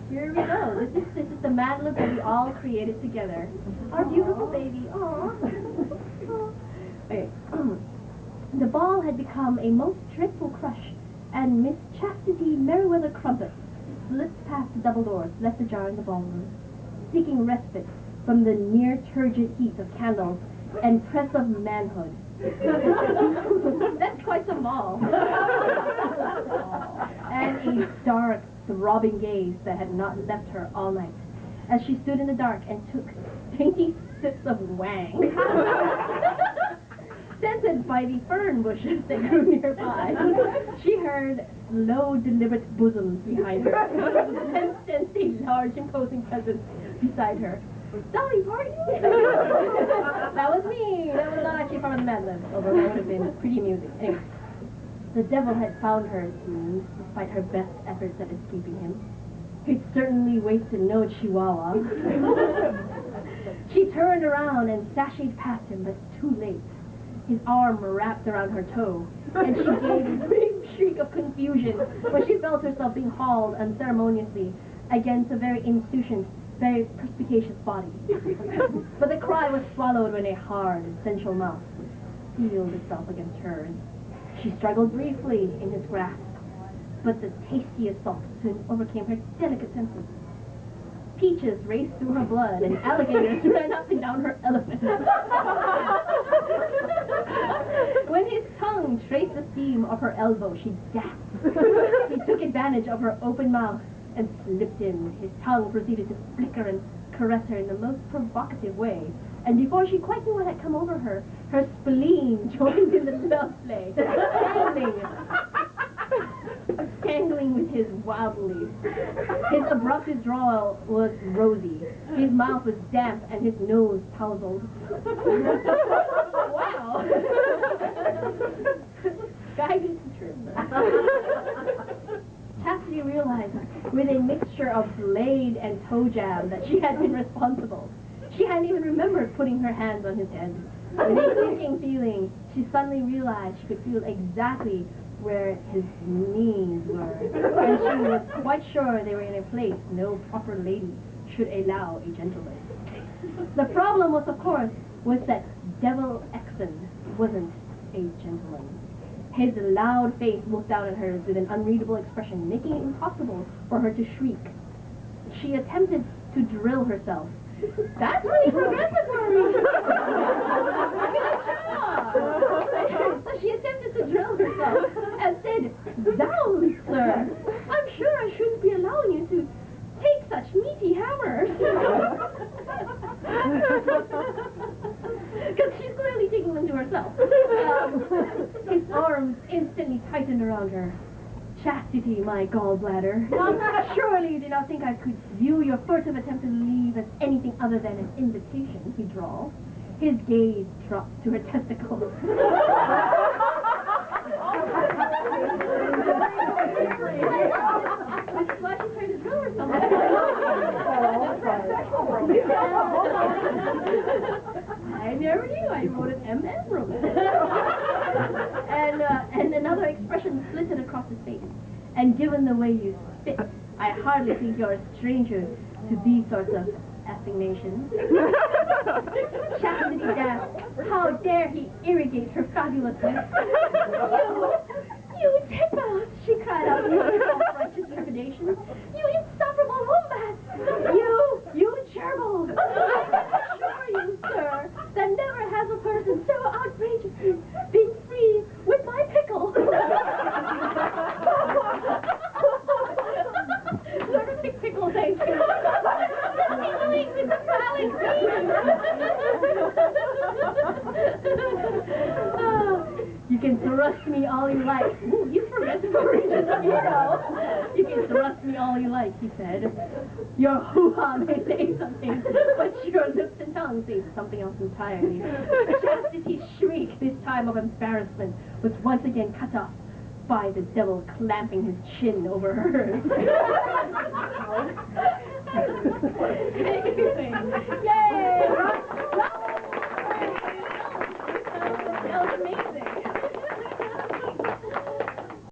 Here we go. This is the Mad Lib that we all created together. Our beautiful baby. Aww. Okay. The ball had become a most dreadful crush, and Miss Chastity Merriweather Crumpet slipped past the double doors, left ajar in the ballroom, seeking respite from the near-turgid heat of candles and press of manhood. That's quite the ball. And a dark, throbbing gaze that had not left her all night, as she stood in the dark and took dainty sips of wang, scented by the fern bushes that grew nearby. She heard slow, deliberate bosoms behind her, and sensed a large, imposing presence beside her. Dolly Parton? That was me. That was not actually part of the Mad Lib, although that would have been pretty amusing. Anyway, the devil had found her, it seems, despite her best efforts at escaping him. He'd certainly wasted no chihuahua. She turned around and sashayed past him, but too late. His arm wrapped around her toe, and she gave a brief shriek of confusion when she felt herself being hauled unceremoniously against a very insouciant, very perspicacious body. But the cry was swallowed when a hard, sensual mouth sealed itself against hers. She struggled briefly in his grasp, but the tasty assault soon overcame her delicate senses. Peaches raced through her blood, and alligators ran up and down her elephant. When his tongue traced the seam of her elbow, she gasped. He took advantage of her open mouth and slipped in. His tongue proceeded to flicker and caress her in the most provocative way, and before she quite knew what had come over her, her spleen joined in the love play, strangling with his wildly. His abrupt withdrawal was rosy, his mouth was damp, and his nose tousled. Wow! Guidance trim. Chastity realized, with a mixture of blade and toe jam, that she had been responsible. She hadn't even remembered putting her hands on his head. With a sinking feeling, she suddenly realized she could feel exactly where his knees were, and she was quite sure they were in a place no proper lady should allow a gentleman. The problem was, of course, that Devil Exon wasn't a gentleman. His loud face looked down at hers with an unreadable expression, making it impossible for her to shriek. She attempted to drill herself. That's really progressive for me! So she attempted to drill herself and said, "Zounds, sir, I'm sure I shouldn't be allowing you to take such meaty hammers." Because she's clearly taking them to herself. His arms instantly tightened around her. "Chastity, my gallbladder. Surely you did not think I could view your furtive attempt to leave as anything other than an invitation," he drawled. His gaze dropped to her testicles. This is why she's trying to drill herself. I never knew I wrote an M.M. romance. And another expression flitted across his face. "And given the way you spit, I hardly think you're a stranger to these sorts of assignations." Chastity gasped. How dare he irrigate her fabulousness? You titmouse, she cried out with self-righteous trepidation. "You insufferable wombat! You gerbil! I assure you, sir, that never has a person so outrageously been free with my pickle." Terrific pickle, thank you. Tickling with the phallic beam. "You can thrust me all you like." Ooh, he's progressive courageous hero. "You can thrust me all you like," he said. "Your hoo-ha may say something, but your lips and tongue say something else entirely." Chastity's shriek, this time of embarrassment, was once again cut off by the devil clamping his chin over hers. Anyway,